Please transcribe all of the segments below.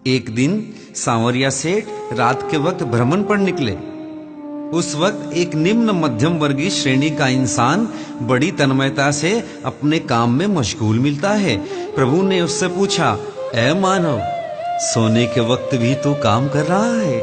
एक दिन सांवरिया सेठ रात के वक्त भ्रमण पर निकले। उस वक्त एक निम्न मध्यम वर्गीय श्रेणी का इंसान बड़ी तन्मयता से अपने काम में मशगूल मिलता है। प्रभु ने उससे पूछा, ऐ मानव, सोने के वक्त भी तू काम कर रहा है?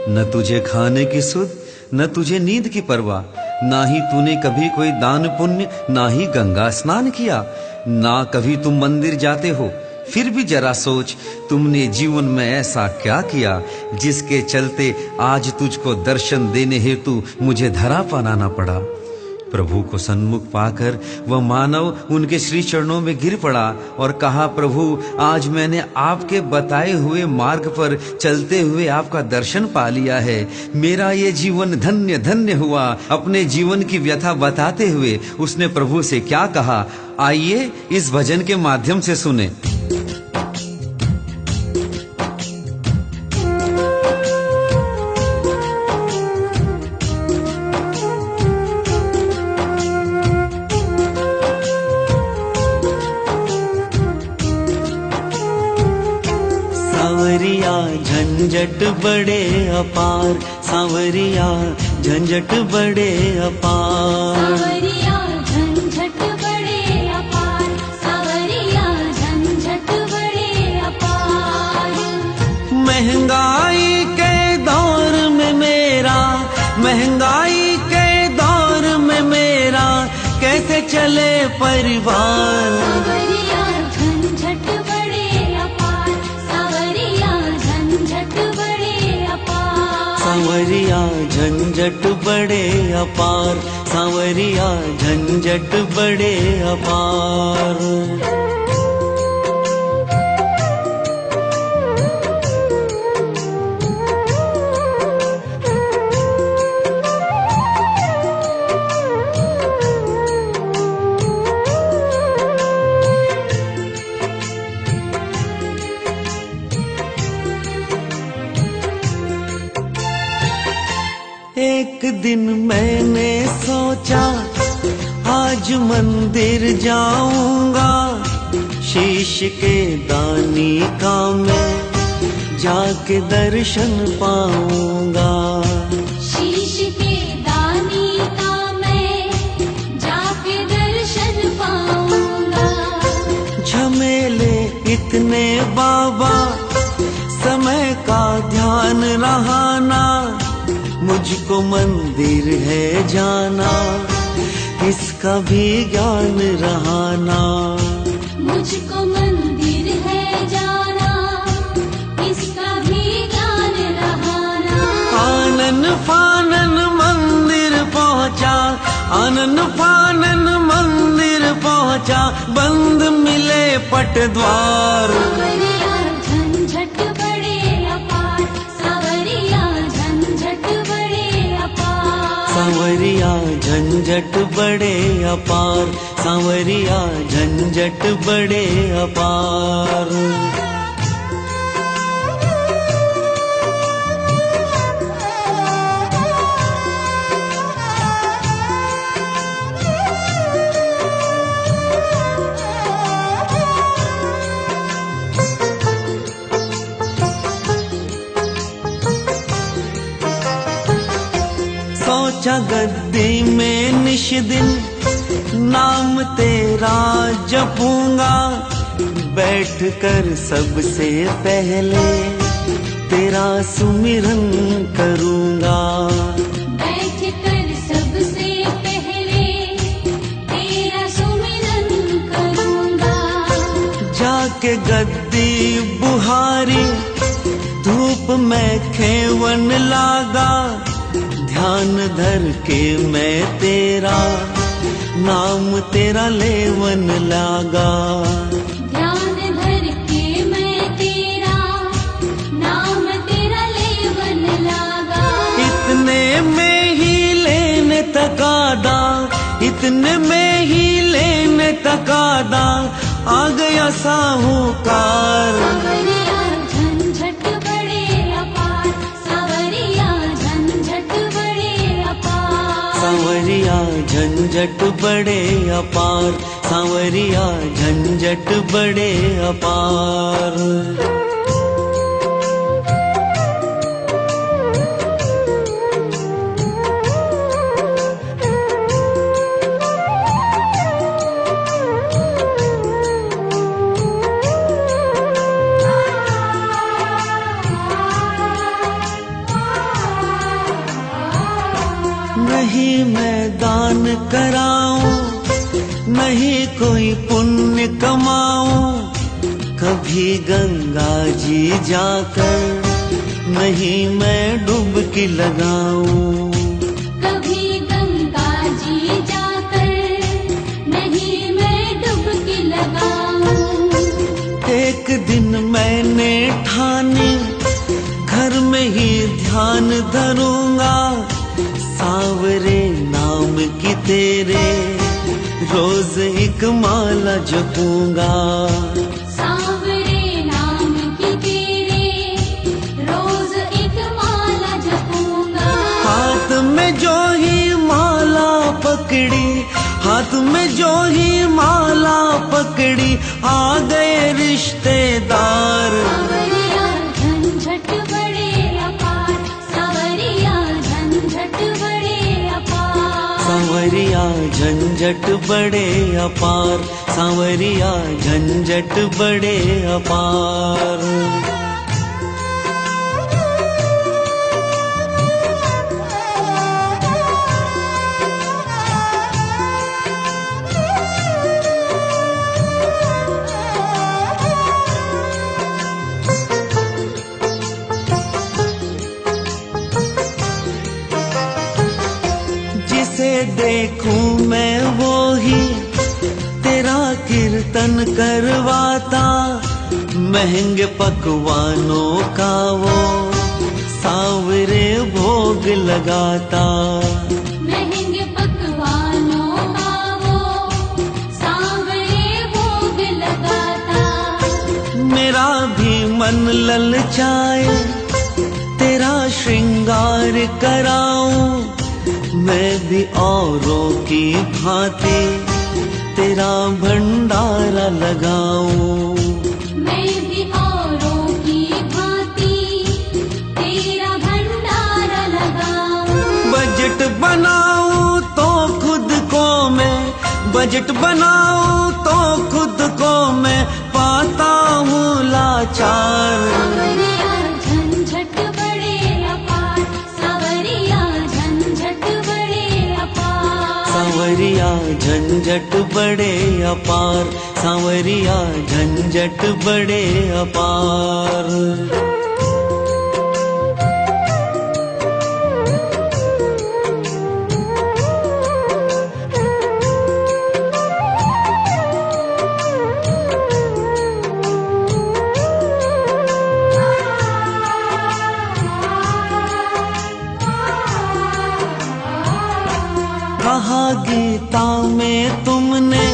न तुझे खाने की सुध, न तुझे नींद की परवाह, ना ही तूने कभी कोई दान पुण्य, ना ही गंगा स्नान किया, ना कभी तुम मंदिर जाते हो। फिर भी जरा सोच, तुमने जीवन में ऐसा क्या किया जिसके चलते आज तुझको दर्शन देने हेतु मुझे धरा बनाना पड़ा। प्रभु को सन्मुख पाकर वह मानव उनके श्री चरणों में गिर पड़ा और कहा, प्रभु, आज मैंने आपके बताए हुए मार्ग पर चलते हुए आपका दर्शन पा लिया है। मेरा ये जीवन धन्य धन्य हुआ। अपने जीवन की व्यथा बताते हुए उसने प्रभु से क्या कहा, आइए इस भजन के माध्यम से सुने। सांवरिया झंझट बड़े अपार, सांवरिया झंझट बड़े अपार। सांवरिया झंझट बड़े अपार, सांवरिया झंझट बड़े अपार। महंगाई के दौर में मेरा, महंगाई के दौर में मेरा कैसे चले परिवार। सांवरिया झंझट बड़े अपार, सांवरिया झंझट बड़े अपार। सांवरिया झंझट बड़े अपार, सांवरिया झंझट बड़े अपार। एक दिन मैंने सोचा आज मंदिर जाऊंगा, शीश के दानी का मैं जाके दर्शन पाऊंगा। शीश के दानी का मैं जाके दर्शन पाऊंगा। झमेले इतने बाबा, समय का ध्यान रहाना, मुझको मंदिर है जाना, इसका भी ज्ञान रहाना। मुझको मंदिर है जाना, इसका भी ज्ञान रहाना। आनन फानन मंदिर पहुंचा, आनन फानन मंदिर पहुंचा, बंद मिले पट द्वार। सांवरिया झंझट बड़े अपार, सांवरिया झंझट बड़े अपार। सांवरिया झंझट बड़े अपार, सांवरिया झंझट बड़े अपार। सोचा गद्दी में निश दिन नाम तेरा जपूंगा, बैठ कर सबसे पहले तेरा सुमिरन करूंगा। बैठ कर सबसे पहले तेरा सुमिरन करूंगा। जाके गद्दी बुहारी, धूप में खेवन लागा, ध्यान धर के मैं तेरा नाम तेरा लेवन लागा। ध्यान धर के मैं तेरा नाम तेरा लेवन लागा। इतने में ही लेने तकादा, इतने में ही लेने तकादा, आ गया साहूकार। सांवरिया झंझट बड़े अपार, सांवरिया झंझट बड़े अपार। सांवरिया झंझट बड़े अपार, सांवरिया झंझट बड़े अपार। दान कराऊं, नहीं कोई पुण्य कमाऊं, कभी गंगा जी जाकर नहीं मैं डुबकी लगाऊं। कभी गंगा जी जाकर नहीं मैं डुबकी लगाऊं। एक दिन मैंने ठानी घर में ही ध्यान धरूंगा, सांवरे नाम की तेरे रोज एक माला जपूंगा। सांवरे नाम की तेरे रोज एक माला जपूंगा। हाथ में जो ही माला पकड़ी, हाथ में जो ही माला पकड़ी, आ गए रिश्तेदार। सांवरिया झंझट बड़े अपार, सांवरिया झंझट बड़े अपार। सांवरिया झंझट बड़े अपार, सांवरिया झंझट बड़े अपार। जिसे देखूं मैं वो ही तेरा कीर्तन करवाता, महंगे पकवानों का वो सांवरे भोग लगाता। महंगे पकवानों का वो सांवरे भोग लगाता। मेरा भी मन ललचाए तेरा श्रृंगार कराऊं, मैं भी औरों की भांति तेरा भंडारा लगाऊं। मैं भी औरों की भांति तेरा भंडारा लगाऊं। बजट बनाऊं तो खुद को मैं, बजट बनाऊं तो खुद को मैं पाता हूँ लाचार। सांवरिया झंझट बड़े अपार, सांवरिया झंझट बड़े अपार। सांवरिया झंझट बड़े अपार, सांवरिया झंझट बड़े अपार। कहा गीता में तुमने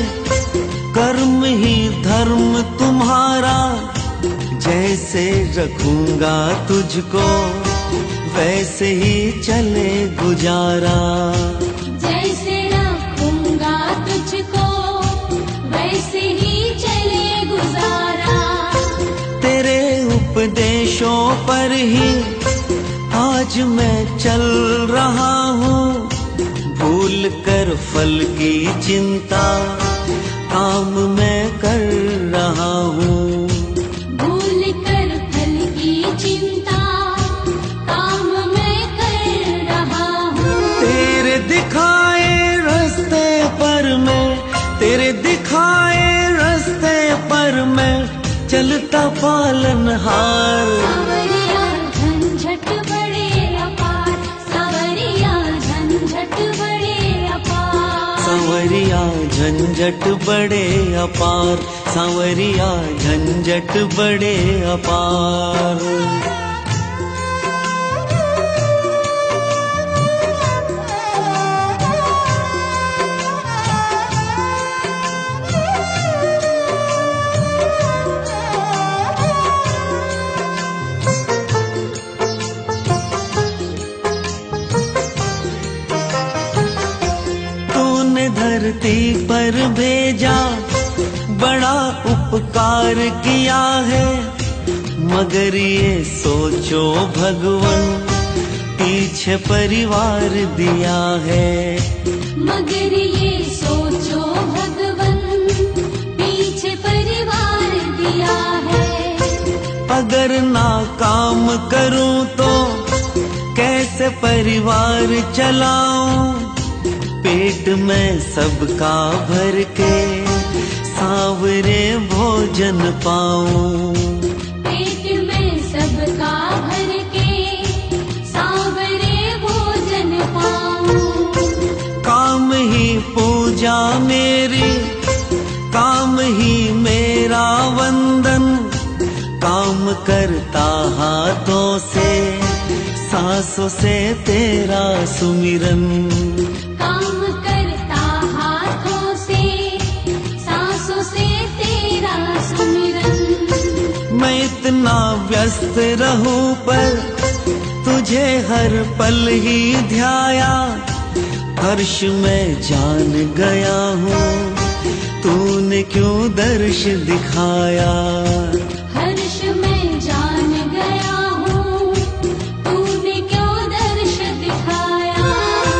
कर्म ही धर्म तुम्हारा, जैसे रखूंगा तुझको वैसे ही चले गुजारा। जैसे रखूंगा तुझको वैसे ही चले गुजारा। तेरे उपदेशों पर ही आज मैं चल रहा हूँ, भूल कर फल की चिंता काम मैं कर रहा हूँ। भूल कर फल की चिंता काम मैं कर रहा हूँ। तेरे दिखाए रास्ते पर मैं, तेरे दिखाए रास्ते पर मैं चलता पालनहार। सांवरिया झंझट बड़े अपार, सांवरिया झंझट बड़े अपार। सांवरिया झंझट बड़े अपार, सांवरिया झंझट बड़े अपार। तूने धरती पर भेजा, बड़ा उपकार किया है, मगर ये सोचो भगवन पीछे परिवार दिया है। मगर ये सोचो भगवन पीछे परिवार दिया है। अगर नाकाम करूं तो कैसे परिवार चलाऊं, पेट में सबका भर के सांवरे भोजन पाऊं। पेट में सबका भर के सांवरे भोजन पाऊं। काम ही पूजा मेरी, काम ही मेरा वंदन, काम करता हाथों से, सांसों से तेरा सुमिरन। काम करता हाथों से, सांसों से तेरा सुमिरन। मैं इतना व्यस्त रहूं पर तुझे हर पल ही ध्याया, हर्ष में जान गया हूँ तूने क्यों दर्श दिखाया। हर्ष में जान गया हूँ तूने क्यों दर्श दिखाया।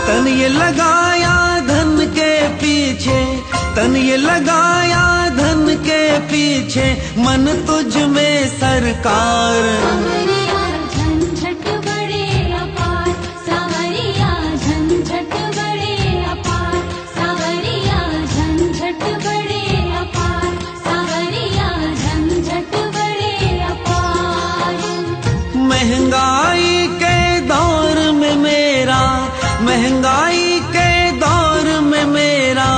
तन ये लगाया धन के पीछे, तन ये लगाया धन के पीछे, मन तुझ में सरकार। सांवरिया झंझट बड़े अपार, सांवरिया झंझट बड़े अपार, सांवरिया झंझट बड़े अपार, सांवरिया झंझट बड़े अपार। महंगाई के दौर में मेरा, महंगाई के दौर में मेरा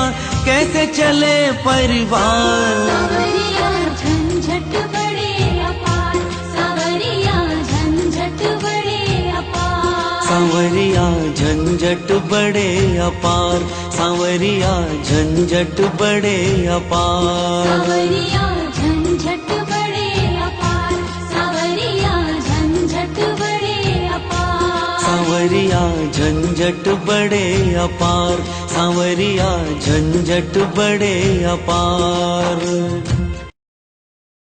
कैसे चले परिवार। सांवरिया झंझट बड़े अपार, सांवरिया झंझट बड़े अपार। सांवरिया झंझट बड़े अपार, सांवरिया झंझट बड़े अपार। सांवरिया झंझट बड़े अपार, सांवरिया झंझट बड़े अपार। सांवरिया झंझट बड़े अपार, सांवरिया झंझट बड़े अपार।